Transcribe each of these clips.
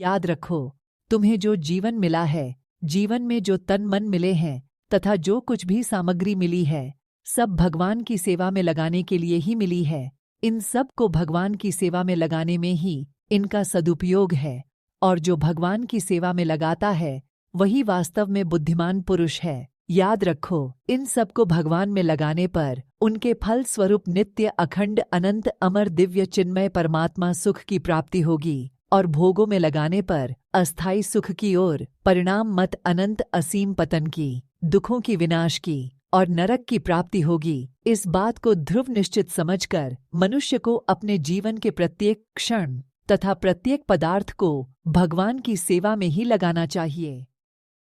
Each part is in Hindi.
याद रखो, तुम्हें जो जीवन मिला है, जीवन में जो तन मन मिले हैं तथा जो कुछ भी सामग्री मिली है, सब भगवान की सेवा में लगाने के लिए ही मिली है। इन सब को भगवान की सेवा में लगाने में ही इनका सदुपयोग है, और जो भगवान की सेवा में लगाता है वही वास्तव में बुद्धिमान पुरुष है। याद रखो, इन सब को भगवान में लगाने पर उनके फल स्वरूप नित्य अखंड अनंत अमर दिव्य चिन्मय परमात्मा सुख की प्राप्ति होगी, और भोगों में लगाने पर अस्थायी सुख की ओर परिणाम मत अनंत असीम पतन की, दुखों की विनाश की और नरक की प्राप्ति होगी। इस बात को ध्रुव निश्चित समझकर मनुष्य को अपने जीवन के प्रत्येक क्षण तथा प्रत्येक पदार्थ को भगवान की सेवा में ही लगाना चाहिए।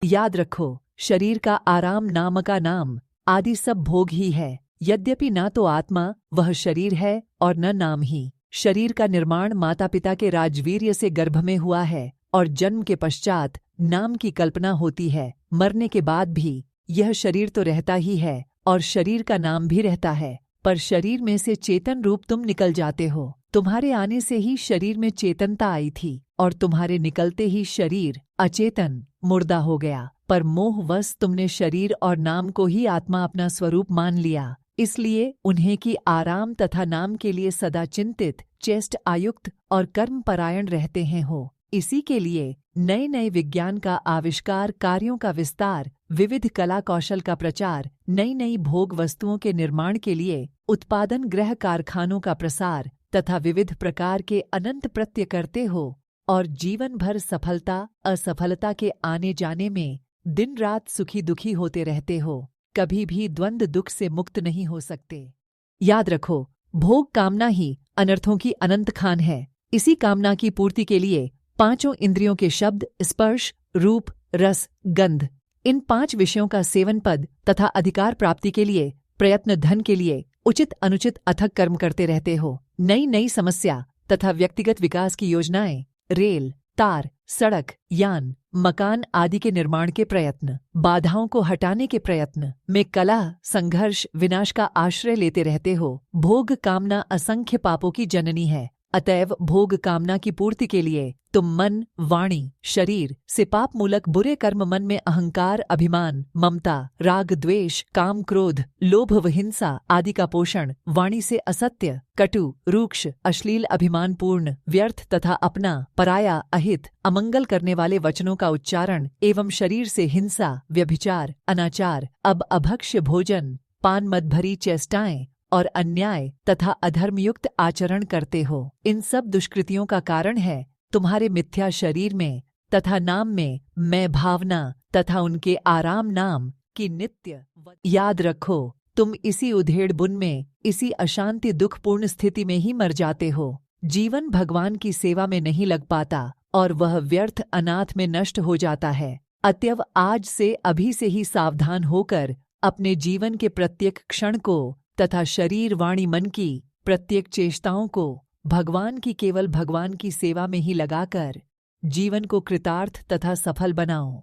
याद रखो, शरीर का आराम, नाम का नाम आदि सब भोग ही है। यद्यपि ना तो आत्मा वह शरीर है और न नाम ही। शरीर का निर्माण माता पिता के राजवीर्य से गर्भ में हुआ है, और जन्म के पश्चात नाम की कल्पना होती है। मरने के बाद भी यह शरीर तो रहता ही है और शरीर का नाम भी रहता है, पर शरीर में से चेतन रूप तुम निकल जाते हो। तुम्हारे आने से ही शरीर में चेतनता आई थी, और तुम्हारे निकलते ही शरीर अचेतन मुर्दा हो गया। पर मोहवश तुमने शरीर और नाम को ही आत्मा अपना स्वरूप मान लिया, इसलिए उन्हें की आराम तथा नाम के लिए सदा चिंतित, चेष्ट आयुक्त और कर्मपरायण रहते हैं हो। इसी के लिए नए नए विज्ञान का आविष्कार, कार्यों का विस्तार, विविध कला कौशल का प्रचार, नई नई भोग वस्तुओं के निर्माण के लिए उत्पादन गृह कारखानों का प्रसार तथा विविध प्रकार के अनंत प्रत्यय करते हो, और जीवन भर सफलता असफलता के आने जाने में दिन रात सुखी दुखी होते रहते हो। कभी भी द्वंद्व दुख से मुक्त नहीं हो सकते। याद रखो, भोग कामना ही अनर्थों की अनंत खान है। इसी कामना की पूर्ति के लिए पांचों इंद्रियों के शब्द, स्पर्श, रूप, रस, गंध, इन 5 विषयों का सेवन पद तथा अधिकार प्राप्ति के लिए प्रयत्न, धन के लिए उचित अनुचित अथक कर्म करते रहते हो। नई नई समस्या तथा व्यक्तिगत विकास की योजनाएं, रेल, तार, सड़क, यान, मकान आदि के निर्माण के प्रयत्न, बाधाओं को हटाने के प्रयत्न में कलह, संघर्ष, विनाश का आश्रय लेते रहते हो। भोग कामना असंख्य पापों की जननी है। अतएव भोग कामना की पूर्ति के लिए तुम मन, वाणी, शरीर से पाप मूलक बुरे कर्म, मन में अहंकार, अभिमान, ममता, राग, द्वेष, काम, क्रोध, लोभ व हिंसा आदि का पोषण, वाणी से असत्य, कटु, रूक्ष, अश्लील, अभिमानपूर्ण, व्यर्थ तथा अपना, पराया, अहित, अमंगल करने वाले वचनों का उच्चारण एवं शरीर से हिंसा, व्यभिचार, अनाचार, अभक्ष्य भोजन, पान मद भरी चेष्टाएं और अन्याय तथा अधर्मयुक्त आचरण करते हो। इन सब दुष्कृतियों का कारण है तुम्हारे मिथ्या शरीर में तथा नाम में मैं भावना तथा उनके आराम नाम की नित्य। याद रखो, तुम इसी उधेड़ बुन में, इसी अशांति दुखपूर्ण स्थिति में ही मर जाते हो। जीवन भगवान की सेवा में नहीं लग पाता और वह व्यर्थ अनाथ में नष्ट हो जाता है। अतएव आज से, अभी से ही सावधान होकर अपने जीवन के प्रत्येक क्षण को तथा शरीर, वाणी, मन की प्रत्येक चेष्टाओं को भगवान की, केवल भगवान की सेवा में ही लगाकर जीवन को कृतार्थ तथा सफल बनाओ।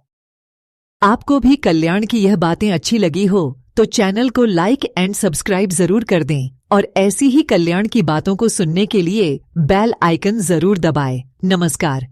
आपको भी कल्याण की यह बातें अच्छी लगी हो तो चैनल को लाइक एंड सब्सक्राइब जरूर कर दें, और ऐसी ही कल्याण की बातों को सुनने के लिए बेल आइकन जरूर दबाएं। नमस्कार।